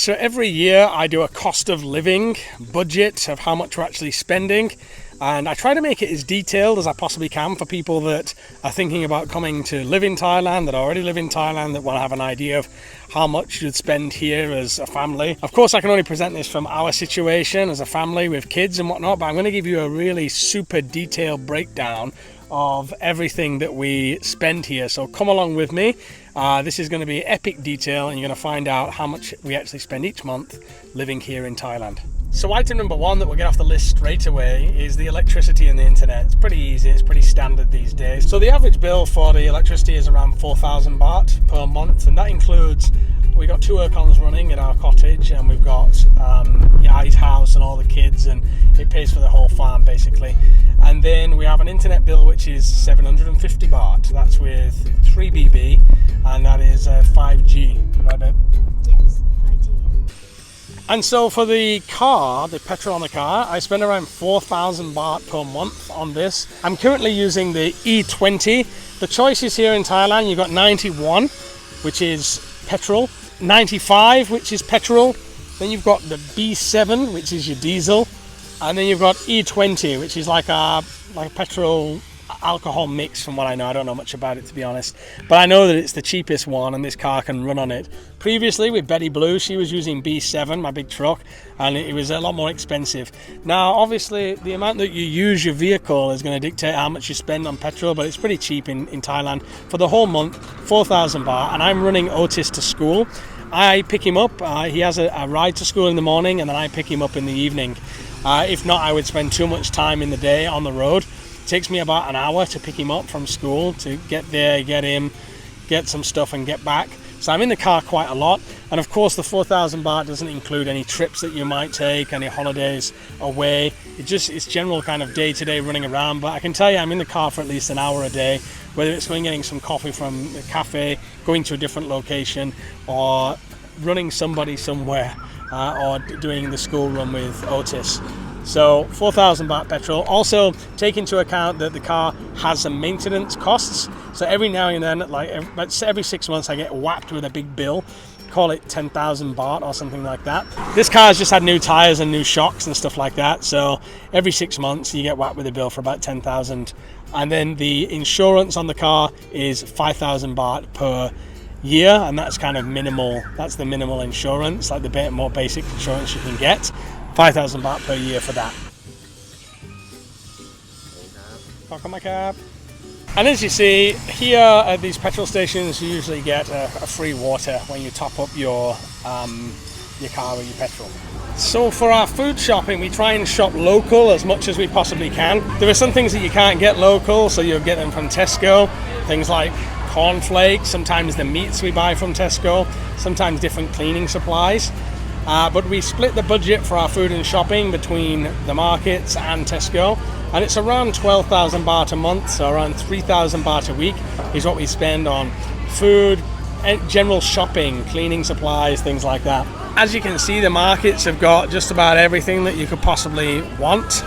So every year I do a cost of living budget of how much we're actually spending, and I try to make it as detailed as I possibly can for people that are thinking about coming to live in Thailand, that already live in Thailand, that want to have an idea of how much you'd spend here as a family. Of course, I can only present this from our situation as a family with kids and whatnot, but I'm going to give you a really super detailed breakdown of everything that we spend here. So come along with me. This is going to be epic detail, and you're going to find out how much we actually spend each month living here in Thailand. So item number one that we'll get off the list straight away is the electricity and the internet. It's pretty easy, it's pretty standard these days. So the average bill for the electricity is around 4,000 baht per month, and that includes, we got 2 aircons running in our cottage, and we've got Yai's house and all the kids, and it pays for the whole farm basically. And then we have an internet bill which is 750 baht. That's with 3 BB, and that is 5G, right babe? Yes, 5G. And so for the car, the petrol on the car, I spend around 4,000 baht per month on this. I'm currently using the E20. The choices here in Thailand, you've got 91, which is petrol, 95, which is petrol, then you've got the B7, which is your diesel, and then you've got E20, which is like a petrol alcohol mix. From what I know, I don't know much about it, to be honest, but I know that it's the cheapest one and this car can run on it. Previously with Betty Blue, she was using B7, my big truck, and it was a lot more expensive. Now obviously the amount that you use your vehicle is going to dictate how much you spend on petrol, but it's pretty cheap in Thailand. For the whole month, 4,000 baht, and I'm running Otis to school. I pick him up, he has a ride to school in the morning, and then I pick him up in the evening. If not, I would spend too much time in the day on the road. It takes me about an hour to pick him up from school, to get there, get him, get some stuff and get back. So I'm in the car quite a lot. And of course the 4,000 baht doesn't include any trips that you might take, any holidays away. It's general kind of day-to-day running around. But I can tell you I'm in the car for at least an hour a day, whether it's going getting some coffee from a cafe, going to a different location, or running somebody somewhere, or doing the school run with Otis. So 4,000 baht petrol. Also take into account that the car has some maintenance costs. So every now and then, every 6 months, I get whacked with a big bill. Call it 10,000 baht or something like that. This car has just had new tires and new shocks and stuff like that. So every 6 months you get whacked with a bill for about 10,000. And then the insurance on the car is 5,000 baht per year, and that's kind of minimal. That's the minimal insurance, like the more basic insurance you can get. 5,000 baht per year for that. And as you see here at these petrol stations, you usually get a free water when you top up your car with your petrol. So for our food shopping, we try and shop local as much as we possibly can. There are some things that you can't get local, so you'll get them from Tesco. Things like cornflakes, sometimes the meats we buy from Tesco, sometimes different cleaning supplies. But we split the budget for our food and shopping between the markets and Tesco, and it's around 12,000 baht a month, so around 3,000 baht a week is what we spend on food, general shopping, cleaning supplies, things like that. As you can see, the markets have got just about everything that you could possibly want.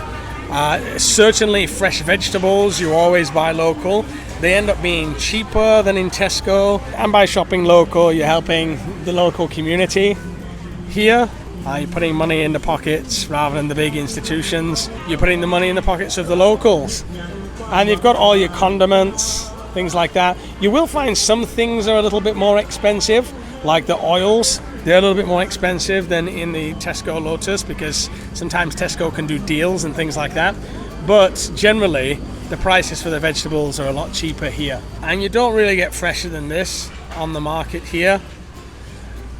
Certainly fresh vegetables, you always buy local. They end up being cheaper than in Tesco, and by shopping local, you're helping the local community. Here, you're putting money in the pockets rather than the big institutions. You're putting the money in the pockets of the locals. And you've got all your condiments, things like that. You will find some things are a little bit more expensive, like the oils. They're a little bit more expensive than in the Tesco Lotus, because sometimes Tesco can do deals and things like that. But generally, the prices for the vegetables are a lot cheaper here. And you don't really get fresher than this on the market here.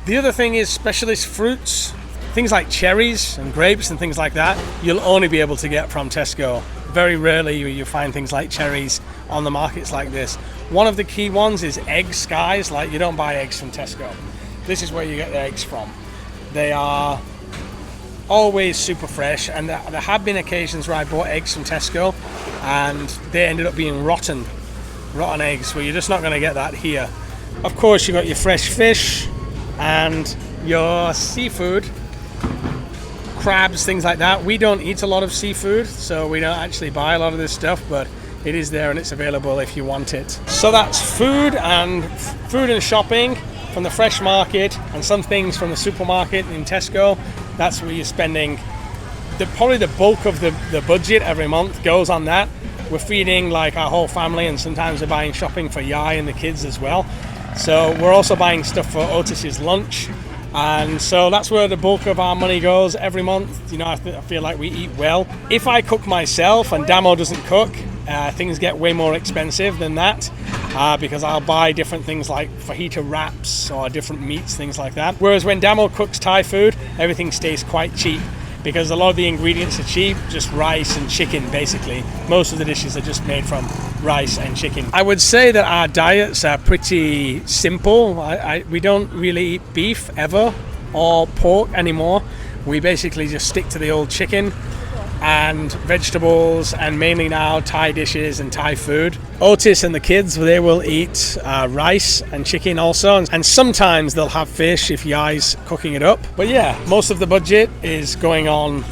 The other thing is specialist fruits, things like cherries and grapes and things like that, you'll only be able to get from Tesco. Very rarely you find things like cherries on the markets like this. One of the key ones is eggs, guys. Like, you don't buy eggs from Tesco. This is where you get the eggs from. They are always super fresh, and there have been occasions where I bought eggs from Tesco and they ended up being rotten eggs, where you're just not going to get that here. Of course, you've got your fresh fish and your seafood, crabs, things like that. We don't eat a lot of seafood, so we don't actually buy a lot of this stuff, but it is there and it's available if you want it. So that's food and shopping. from the fresh market and some things from the supermarket in Tesco. That's where you're spending probably the bulk of the budget every month goes on that. We're feeding like our whole family, and sometimes we're buying shopping for Yai and the kids as well. So we're also buying stuff for Otis's lunch, and so that's where the bulk of our money goes every month. You know, I feel like we eat well. If I cook myself and Damo doesn't cook, things get way more expensive than that, because I'll buy different things like fajita wraps or different meats, things like that. Whereas when Damo cooks Thai food, everything stays quite cheap, because a lot of the ingredients are cheap, just rice and chicken basically. Most of the dishes are just made from rice and chicken. I would say that our diets are pretty simple. We don't really eat beef ever or pork anymore. We basically just stick to the old chicken and vegetables, and mainly now Thai dishes and Thai food. Otis and the kids, they will eat rice and chicken also, and sometimes they'll have fish if Yai's cooking it up. But yeah, most of the budget is going on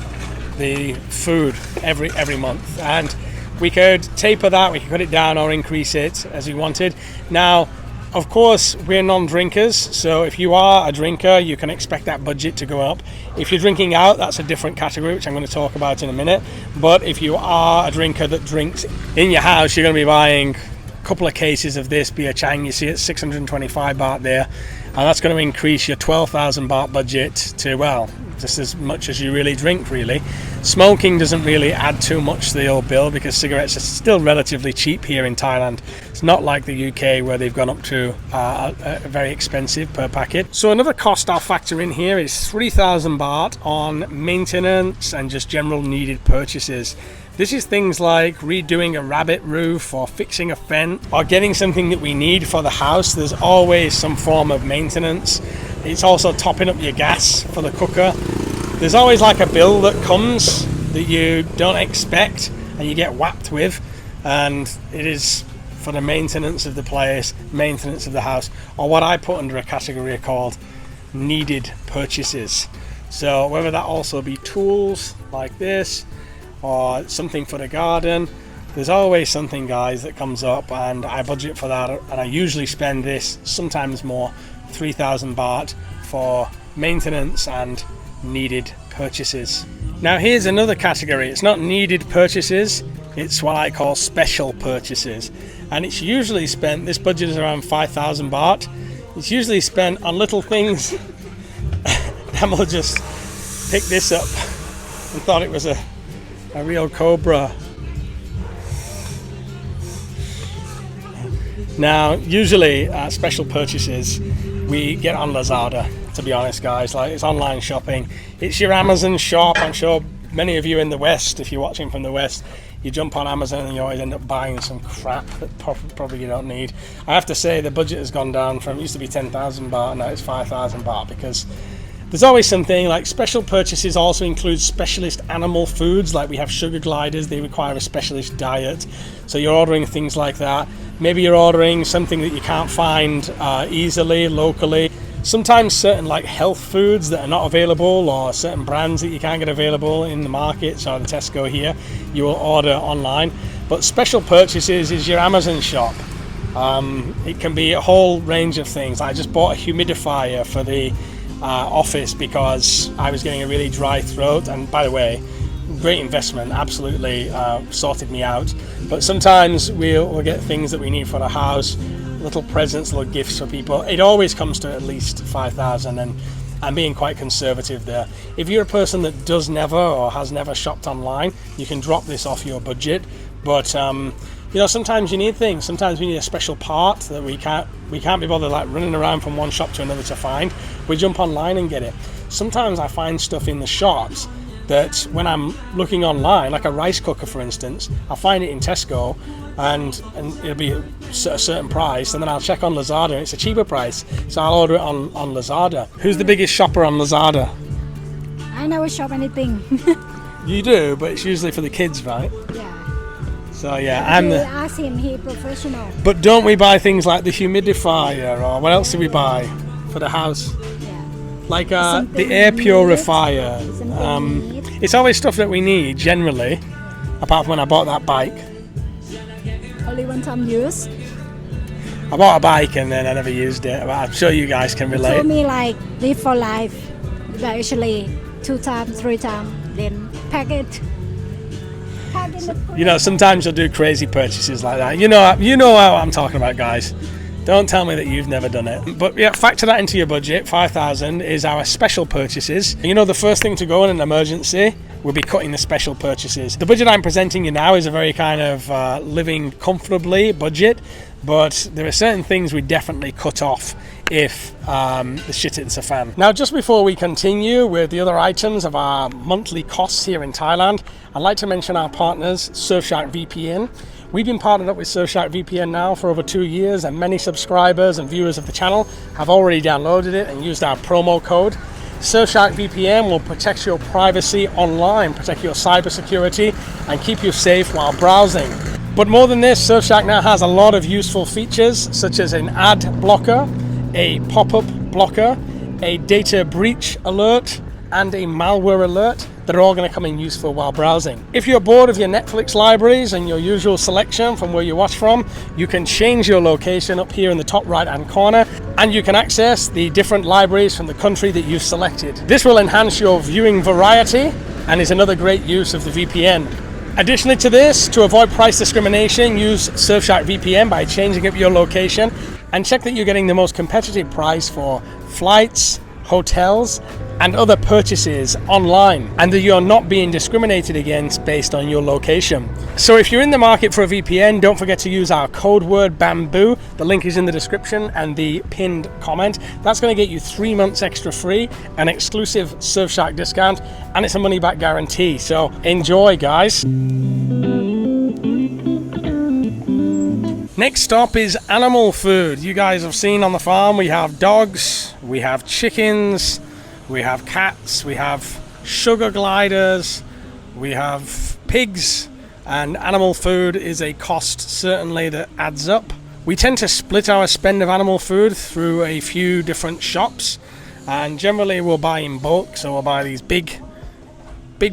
the food every month, and we could taper that, we could cut it down or increase it as we wanted. Now, of course, we're non-drinkers, so if you are a drinker, you can expect that budget to go up. If you're drinking out, that's a different category, which I'm going to talk about in a minute. But if you are a drinker that drinks in your house, you're going to be buying a couple of cases of this beer Chang. You see it's 625 baht there, and that's going to increase your 12,000 baht budget to, well, just as much as you really drink, really. Smoking doesn't really add too much to the old bill, because cigarettes are still relatively cheap here in Thailand. It's not like the UK where they've gone up to very expensive per packet. So another cost I'll factor in here is 3,000 baht on maintenance and just general needed purchases. This is things like redoing a rabbit roof or fixing a fence or getting something that we need for the house. There's always some form of maintenance. It's also topping up your gas for the cooker. There's always like a bill that comes that you don't expect and you get whacked with, and it is for the maintenance of the place, maintenance of the house, or what I put under a category called needed purchases. So whether that also be tools like this or something for the garden, there's always something, guys, that comes up, and I budget for that, and I usually spend this, sometimes more, 3,000 baht for maintenance and needed purchases. Now here's another category. It's not needed purchases, it's what I call special purchases, and it's usually spent, this budget is around 5,000 baht. It's usually spent on little things. Damo just picked this up and thought it was a real cobra. Now usually special purchases we get on Lazada, to be honest, guys. Like, it's online shopping, it's your Amazon shop. I'm sure many of you in the West, if you're watching from the West, you jump on Amazon and you always end up buying some crap that probably you don't need. I have to say the budget has gone down from, it used to be 10,000 baht, now it's 5,000 baht, because there's always something. Like, special purchases also include specialist animal foods, like we have sugar gliders, they require a specialist diet, so you're ordering things like that. Maybe you're ordering something that you can't find easily locally. Sometimes certain like health foods that are not available, or certain brands that you can't get available in the markets or the Tesco here, you will order online. But special purchases is your Amazon shop. It can be a whole range of things. I just bought a humidifier for the office because I was getting a really dry throat, and by the way, great investment, absolutely sorted me out. But sometimes we'll get things that we need for the house, little presents, little gifts for people. It always comes to at least 5,000, and I'm being quite conservative there. If you're a person that does never or has never shopped online, you can drop this off your budget. But you know, sometimes you need things. Sometimes we need a special part that we can't be bothered like running around from one shop to another to find. We jump online and get it. Sometimes I find stuff in the shops that when I'm looking online, like a rice cooker for instance, I'll find it in Tesco and it'll be a certain price, and then I'll check on Lazada and it's a cheaper price, so I'll order it on Lazada. Who's the biggest shopper on Lazada? I never shop anything. You do, but it's usually for the kids, right? Yeah. So yeah, I'm the... Ask him, he's professional. But don't we buy things like the humidifier, or what else do we buy for the house? Yeah. Like the air purifier. It's always stuff that we need generally, apart from when I bought that bike. Only one time use. I bought a bike and then I never used it, but I'm sure you guys can relate. Told me like live for life, but actually 2 times, 3 times, then pack it. Pack in the You know, sometimes you'll do crazy purchases like that. You know what I'm talking about, guys. Don't tell me that you've never done it. But yeah, factor that into your budget. 5,000 is our special purchases. You know, the first thing to go in an emergency will be cutting the special purchases. The budget I'm presenting you now is a very kind of living comfortably budget, but there are certain things we definitely cut off if the shit hits the fan. Now, just before we continue with the other items of our monthly costs here in Thailand, I'd like to mention our partners, SurfShark VPN. We've been partnered up with SurfShark VPN now for over 2 years, and many subscribers and viewers of the channel have already downloaded it and used our promo code. SurfShark VPN will protect your privacy online, protect your cybersecurity, and keep you safe while browsing. But more than this, Surfshark now has a lot of useful features, such as an ad blocker, a pop-up blocker, a data breach alert, and a malware alert that are all going to come in useful while browsing. If you're bored of your Netflix libraries and your usual selection from where you watch from, you can change your location up here in the top right hand corner, and you can access the different libraries from the country that you've selected. This will enhance your viewing variety and is another great use of the VPN. Additionally to this, to avoid price discrimination, use Surfshark VPN by changing up your location and check that you're getting the most competitive price for flights, hotels, and other purchases online, and that you're not being discriminated against based on your location. So if you're in the market for a VPN, don't forget to use our code word BAMBOO. The link is in the description and the pinned comment. That's going to get you 3 months extra free, an exclusive Surfshark discount, and it's a money back guarantee. So enjoy, guys. Next stop is animal food. You guys have seen on the farm we have dogs, we have chickens, we have cats, we have sugar gliders, we have pigs, and animal food is a cost certainly that adds up. We tend to split our spend of animal food through a few different shops, and generally we'll buy in bulk, so we'll buy these big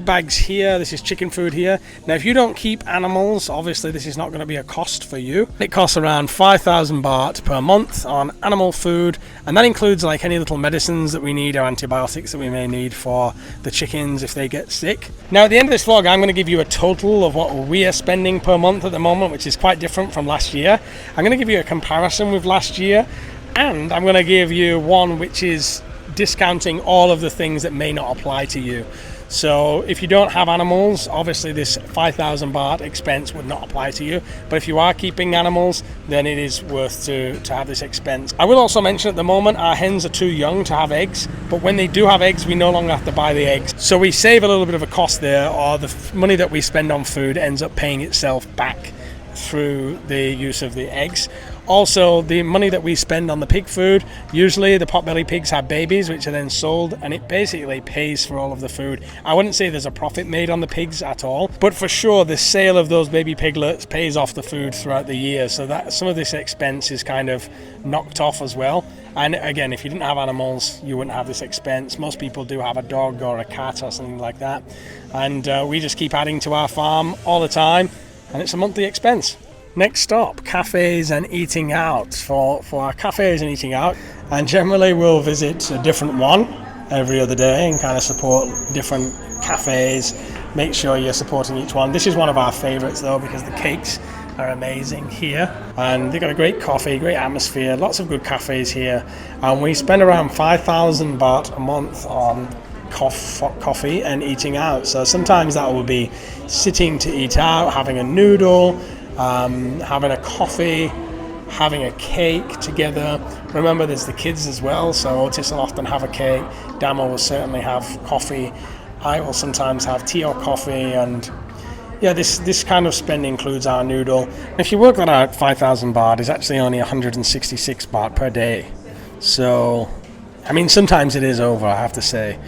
bags here. This is chicken food here. Now, if you don't keep animals, obviously this is not going to be a cost for you. It costs around 5,000 baht per month on animal food, and that includes like any little medicines that we need or antibiotics that we may need for the chickens if they get sick. Now, at the end of this vlog, I'm going to give you a total of what we are spending per month at the moment, which is quite different from last year. I'm going to give you a comparison with last year, and I'm going to give you one which is discounting all of the things that may not apply to you. So if you don't have animals, obviously this 5,000 baht expense would not apply to you. But if you are keeping animals, then it is worth to have this expense. I will also mention at the moment our hens are too young to have eggs, but when they do have eggs, we no longer have to buy the eggs. So we save a little bit of a cost there, or the money that we spend on food ends up paying itself back through the use of the eggs. Also, the money that we spend on the pig food, usually the potbelly pigs have babies which are then sold, and it basically pays for all of the food. I wouldn't say there's a profit made on the pigs at all, but for sure the sale of those baby piglets pays off the food throughout the year, so that some of this expense is kind of knocked off as well. And again, if you didn't have animals, you wouldn't have this expense. Most people do have a dog or a cat or something like that, and we just keep adding to our farm all the time, and it's a monthly expense. Next stop, cafes and eating out. For our cafes and eating out, and generally we'll visit a different one every other day and kind of support different cafes. Make sure you're supporting each one. This is one of our favorites though, because the cakes are amazing here, and they've got a great coffee, great atmosphere, lots of good cafes here, and we spend around 5,000 baht a month on coffee and eating out. So sometimes that will be sitting to eat out, having a noodle, having a coffee, having a cake together. Remember, there's the kids as well, so Otis will often have a cake, Damo will certainly have coffee, I will sometimes have tea or coffee, and yeah, this kind of spend includes our noodle. If you work that out, 5,000 baht is actually only 166 baht per day. So, I mean, sometimes it is over, I have to say.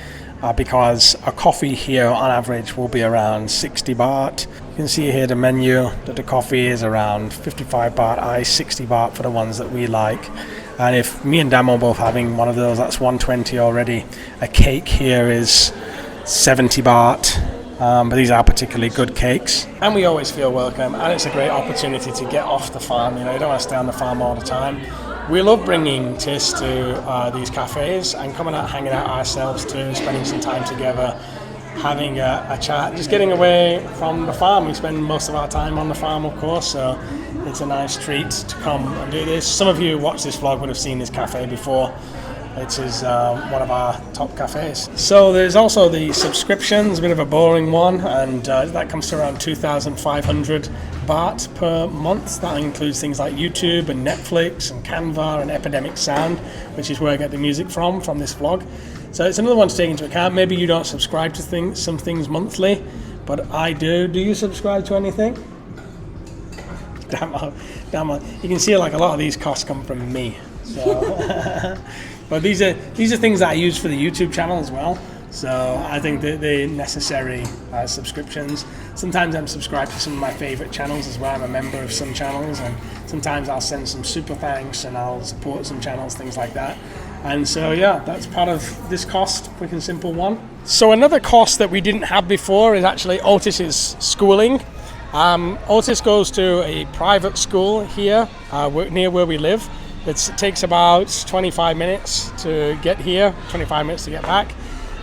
Because a coffee here on average will be around 60 baht. You can see here the menu that the coffee is around 55 baht ice, 60 baht for the ones that we like. And if me and Damo both having one of those, that's 120 already. A cake here is 70 baht. but these are particularly good cakes. And we always feel welcome, and it's a great opportunity to get off the farm. You know, you don't want to stay on the farm all the time. We love bringing Tis to these cafes and coming out, hanging out ourselves too, spending some time together, having a chat, just getting away from the farm. We spend most of our time on the farm, of course, so it's a nice treat to come and do this. Some of you who watch this vlog would have seen this cafe before. It is one of our top cafes. So there's also the subscriptions, a bit of a boring one, and that comes to around 2,500 baht per month. That includes things like YouTube and Netflix and Canva and Epidemic Sound, which is where I get the music from this vlog. So it's another one to take into account. Maybe you don't subscribe to some things monthly, but I do. Do you subscribe to anything? Damn. You can see like a lot of these costs come from me. So. But these are things that I use for the YouTube channel as well. So I think that they're necessary subscriptions. Sometimes I'm subscribed to some of my favorite channels as well. I'm a member of some channels, and sometimes I'll send some super thanks and I'll support some channels, things like that. And so yeah, that's part of this cost, quick and simple one. So another cost that we didn't have before is actually Otis's schooling. Otis goes to a private school here near where we live. It takes about 25 minutes to get here, 25 minutes to get back.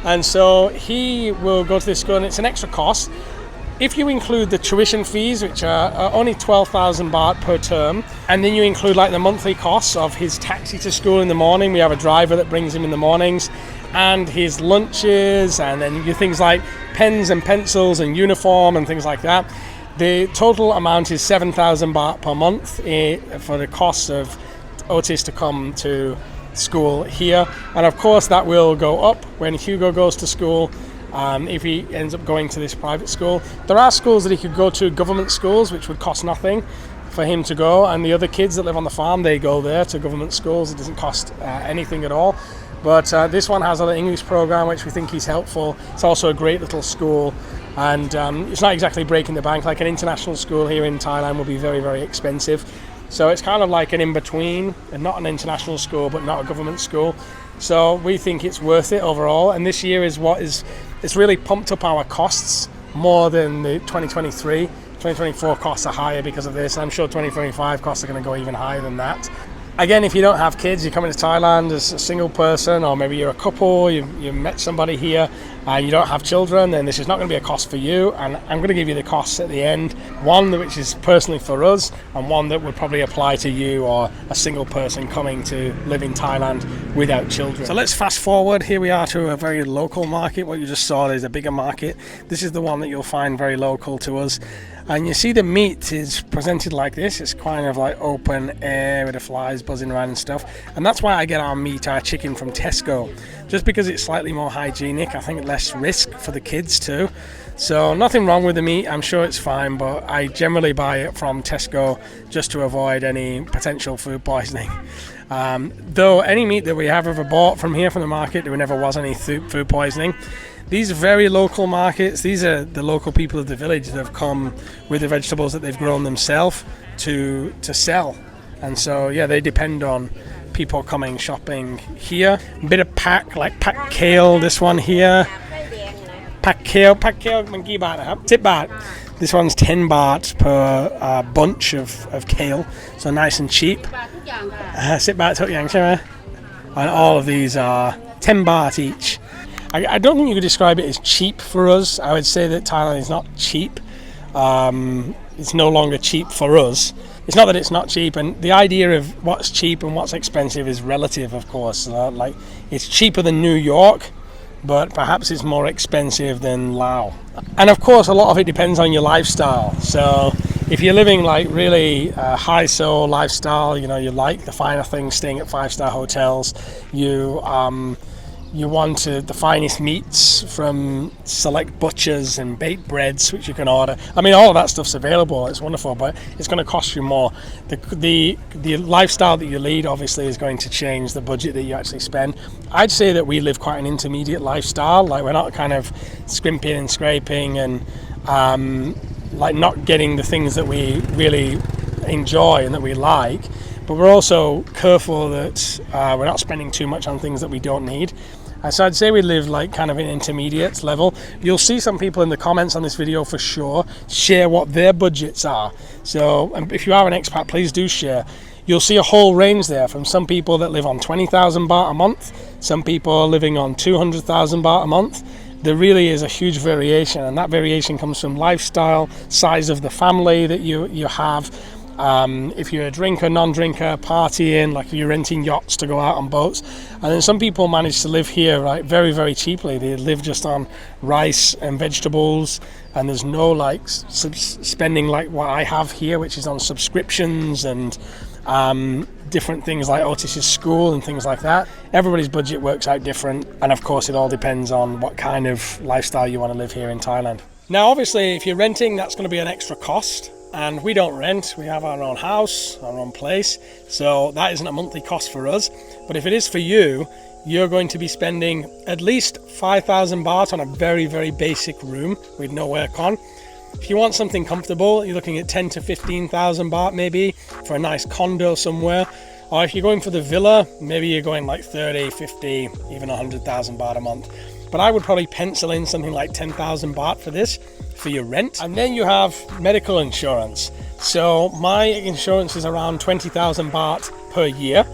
And so he will go to this school, and it's an extra cost. If you include the tuition fees, which are only 12,000 baht per term, and then you include like the monthly costs of his taxi to school in the morning, we have a driver that brings him in the mornings, and his lunches, and then your things like pens and pencils and uniform and things like that. The total amount is 7,000 baht per month for the cost of Otis to come to school here, and of course that will go up when Hugo goes to school. If he ends up going to this private school, there are schools that he could go to, government schools, which would cost nothing for him to go, and the other kids that live on the farm, they go there to government schools. It doesn't cost anything at all. But this one has an English program, which we think is helpful. It's also a great little school, and it's not exactly breaking the bank. Like an international school here in Thailand will be very, very expensive. So it's kind of like an in-between, and not an international school, but not a government school. So we think it's worth it overall. And this year it's really pumped up our costs more than the 2023. 2024 costs are higher because of this. I'm sure 2025 costs are going to go even higher than that. Again, if you don't have kids, you're coming to Thailand as a single person, or maybe you're a couple, you met somebody here, and you don't have children, then this is not going to be a cost for you. And I'm going to give you the costs at the end. One which is personally for us, and one that would probably apply to you or a single person coming to live in Thailand without children. So let's fast forward. Here we are to a very local market. What you just saw is a bigger market. This is the one that you'll find very local to us. And you see the meat is presented like this. It's kind of like open air with the flies buzzing around and stuff. And that's why I get our chicken from Tesco. Just because it's slightly more hygienic. I think less risk for the kids too. So nothing wrong with the meat. I'm sure it's fine. But I generally buy it from Tesco just to avoid any potential food poisoning. Though any meat that we have ever bought from here from the market, there never was any food poisoning. These are very local markets. These are the local people of the village that have come with the vegetables that they've grown themselves to sell. And so, yeah, they depend on people coming shopping here. A bit of pack kale, this one here. Pack kale, mangi baht, tip baht. This one's 10 baht per bunch of kale, so nice and cheap. Sit baht tok yang, shema? And all of these are 10 baht each. I don't think you could describe it as cheap for us. I would say that Thailand is not cheap. It's no longer cheap for us. It's not that it's not cheap, and the idea of what's cheap and what's expensive is relative, of course. Like it's cheaper than New York, but perhaps it's more expensive than Laos. And of course, a lot of it depends on your lifestyle. So if you're living like really high-so lifestyle, you know, you like the finer things, staying at 5-star hotels, you want the finest meats from select butchers and baked breads, which you can order. I mean, all of that stuff's available. It's wonderful, but it's going to cost you more. The lifestyle that you lead obviously is going to change the budget that you actually spend. I'd say that we live quite an intermediate lifestyle. Like we're not kind of scrimping and scraping and like not getting the things that we really enjoy and that we like. But we're also careful that we're not spending too much on things that we don't need. So I'd say we live like kind of an intermediate level. You'll see some people in the comments on this video for sure share what their budgets are. So if you are an expat, please do share. You'll see a whole range there from some people that live on 20,000 baht a month, some people are living on 200,000 baht a month. There really is a huge variation, and that variation comes from lifestyle, size of the family that you have. If you're a drinker, non-drinker, partying, like if you're renting yachts to go out on boats. And then some people manage to live here, right, very, very cheaply. They live just on rice and vegetables, and there's no like spending like what I have here, which is on subscriptions and different things like Otis's school and things like that. Everybody's budget works out different, and of course it all depends on what kind of lifestyle you want to live here in Thailand. Now obviously if you're renting, that's going to be an extra cost. And we don't rent, we have our own house, our own place, so that isn't a monthly cost for us. But if it is for you, you're going to be spending at least 5,000 baht on a very, very basic room with no aircon. If you want something comfortable, you're looking at 10 to 15,000 baht maybe for a nice condo somewhere. Or if you're going for the villa, maybe you're going like 30, 50, even 100,000 baht a month. But I would probably pencil in something like 10,000 baht for this, for your rent. And then you have medical insurance. So my insurance is around 20,000 baht per year.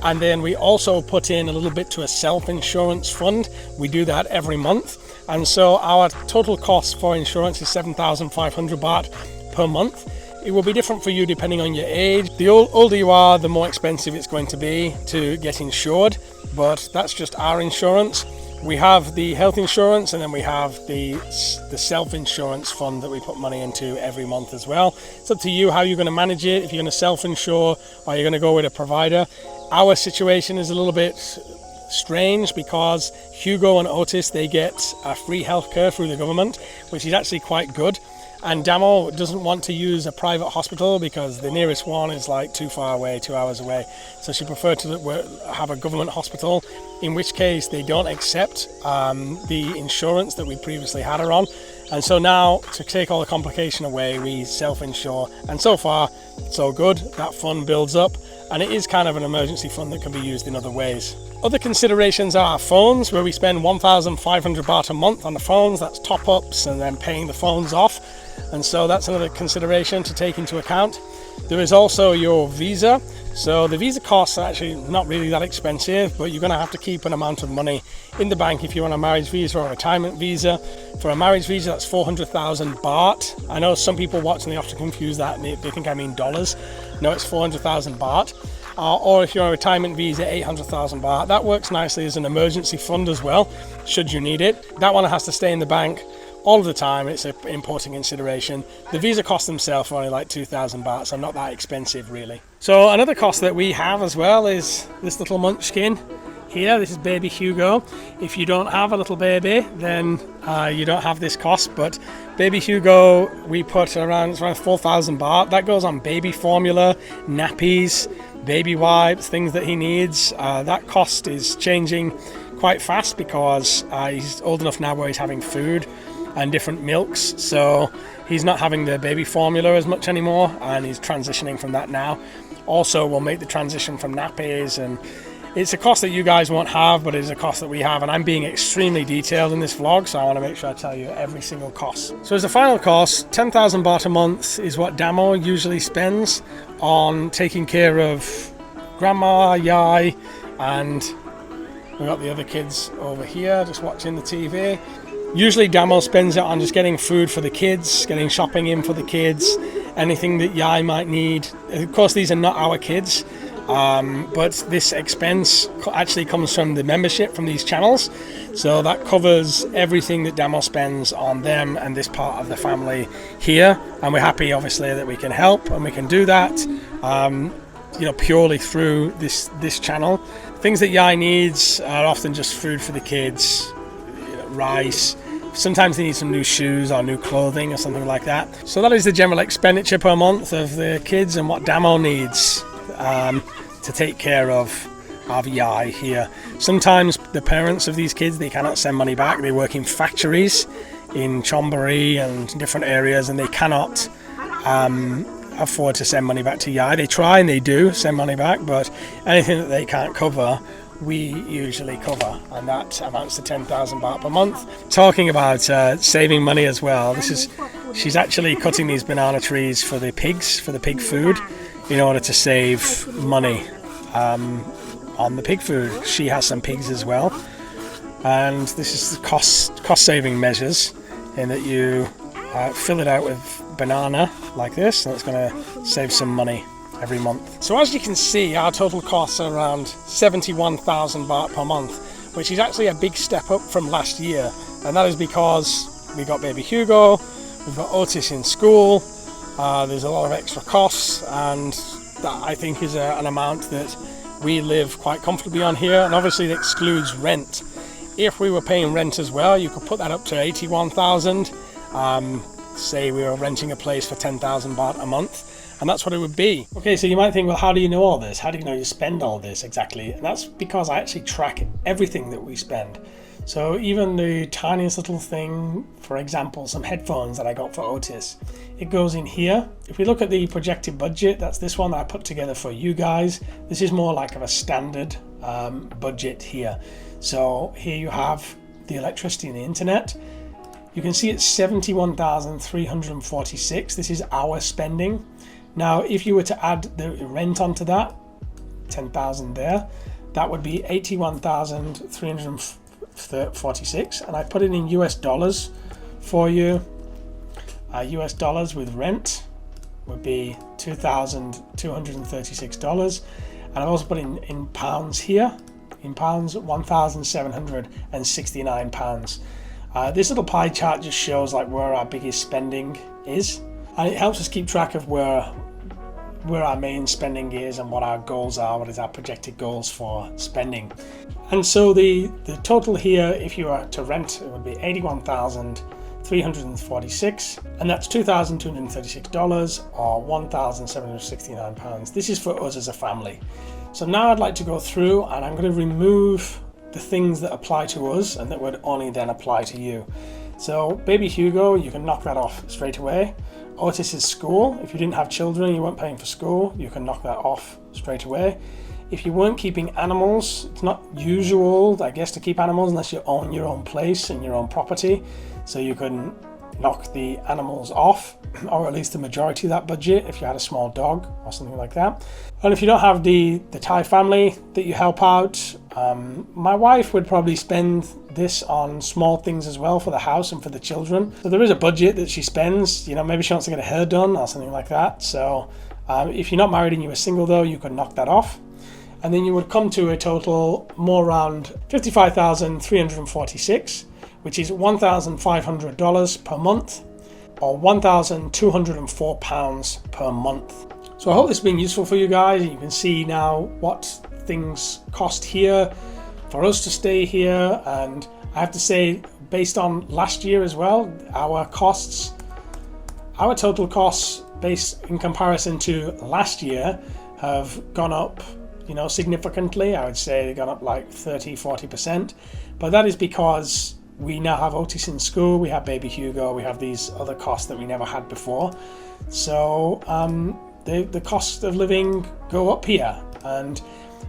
And then we also put in a little bit to a self-insurance fund. We do that every month. And so our total cost for insurance is 7,500 baht per month. It will be different for you depending on your age. The older you are, the more expensive it's going to be to get insured, but that's just our insurance. We have the health insurance, and then we have the self-insurance fund that we put money into every month as well. It's up to you how you're going to manage it, if you're going to self-insure or you're going to go with a provider. Our situation is a little bit strange because Hugo and Otis, they get free healthcare through the government, which is actually quite good. And Damo doesn't want to use a private hospital because the nearest one is like too far away, 2 hours away. So she preferred to have a government hospital, in which case they don't accept the insurance that we previously had her on. And so now, to take all the complication away, we self-insure. And so far, so good. That fund builds up, and it is kind of an emergency fund that can be used in other ways. Other considerations are our phones, where we spend 1,500 baht a month on the phones. That's top-ups and then paying the phones off. And so that's another consideration to take into account. There is also your visa. So the visa costs are actually not really that expensive, but you're going to have to keep an amount of money in the bank if you want a marriage visa or a retirement visa. For a marriage visa, that's 400,000 baht. I know some people watching, they often confuse that and they think I mean dollars. No, it's 400,000 baht. Or if you're on a retirement visa, 800,000 baht. That works nicely as an emergency fund as well, should you need it. That one has to stay in the bank all of the time. It's an important consideration. The visa costs themselves are only like 2,000 baht, so not that expensive really. So another cost that we have as well is this little munchkin here. This is baby Hugo. If you don't have a little baby, then you don't have this cost, but baby Hugo, we put around 4,000 baht. That goes on baby formula, nappies, baby wipes, things that he needs. That cost is changing quite fast because he's old enough now where he's having food and different milks, so he's not having the baby formula as much anymore, and he's transitioning from that now. Also, we'll make the transition from nappies, and it's a cost that you guys won't have, but it is a cost that we have, and I'm being extremely detailed in this vlog, so I want to make sure I tell you every single cost. So as a final cost, 10,000 baht a month is what Damo usually spends on taking care of Grandma, Yai, and we've got the other kids over here just watching the TV. Usually Damo spends it on just getting food for the kids, getting shopping in for the kids, anything that Yai might need. Of course, these are not our kids, but this expense actually comes from the membership from these channels. So that covers everything that Damo spends on them and this part of the family here. And we're happy, obviously, that we can help and we can do that, purely through this channel. Things that Yai needs are often just food for the kids, rice. Sometimes they need some new shoes or new clothing or something like that. So that is the general expenditure per month of the kids and what Damo needs to take care of Yai here. Sometimes the parents of these kids, they cannot send money back. They work in factories in Chonburi and different areas, and they cannot afford to send money back to Yai. They try and they do send money back, but anything that they can't cover, we usually cover, and that amounts to 10,000 baht per month. Talking about saving money as well, she's actually cutting these banana trees for the pigs, for the pig food, in order to save money on the pig food. She has some pigs as well, and this is the cost saving measures, in that you fill it out with banana like this, and it's going to save some money every month. So as you can see, our total costs are around 71,000 baht per month, which is actually a big step up from last year, and that is because we got baby Hugo, we've got Otis in school, there's a lot of extra costs, and that I think is an amount that we live quite comfortably on here, and obviously it excludes rent. If we were paying rent as well, you could put that up to 81,000. Say we were renting a place for 10,000 baht a month, and that's what it would be. Okay, so you might think, well, how do you know all this? How do you know you spend all this exactly? And that's because I actually track everything that we spend. So even the tiniest little thing, for example, some headphones that I got for Otis, it goes in here. If we look at the projected budget, that's this one that I put together for you guys. This is more like of a standard budget here. So here you have the electricity and the internet. You can see it's 71,346. This is our spending. Now, if you were to add the rent onto that, 10,000 there, that would be 81,346. And I put it in US dollars for you. US dollars with rent would be $2,236. And I've also put in pounds here. In pounds, 1,769 pounds. This little pie chart just shows like where our biggest spending is, and it helps us keep track of where our main spending is and what our goals are, what is our projected goals for spending. And so the total here, if you were to rent, it would be 81,346, and that's $2,236 or 1,769 pounds. This is for us as a family. So now I'd like to go through, and I'm going to remove the things that apply to us and that would only then apply to you. So baby Hugo, you can knock that off straight away. Otis's school, if you didn't have children, you weren't paying for school, you can knock that off straight away. If you weren't keeping animals, it's not usual, I guess, to keep animals unless you own your own place and your own property. So you can knock the animals off, or at least the majority of that budget if you had a small dog or something like that. And if you don't have the Thai family that you help out, my wife would probably spend this on small things as well for the house and for the children. So there is a budget that she spends, you know, maybe she wants to get her hair done or something like that. So if you're not married and you were single though, you could knock that off. And then you would come to a total more around 55,346, which is $1,500 per month, or £1,204 per month. So I hope this has been useful for you guys. You can see now what things cost here for us to stay here, and I have to say, based on last year as well, our total costs based in comparison to last year have gone up, you know, significantly. I would say they've gone up like 30-40%, but that is because we now have Otis in school, we have baby Hugo, we have these other costs that we never had before. So the cost of living go up here. And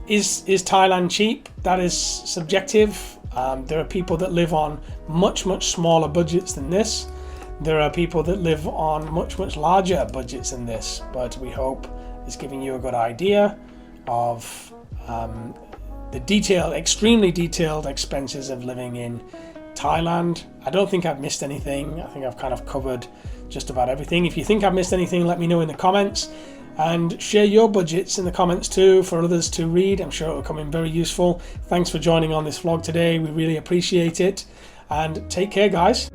is Thailand cheap? That is subjective. There are people that live on much smaller budgets than this. There are people that live on much larger budgets than this, but we hope it's giving you a good idea of the extremely detailed expenses of living in Thailand. I don't think I've missed anything. I think I've kind of covered just about everything. If you think I've missed anything, let me know in the comments, and share your budgets in the comments too for others to read. I'm sure it will come in very useful. Thanks for joining on this vlog today. We really appreciate it, and take care, guys.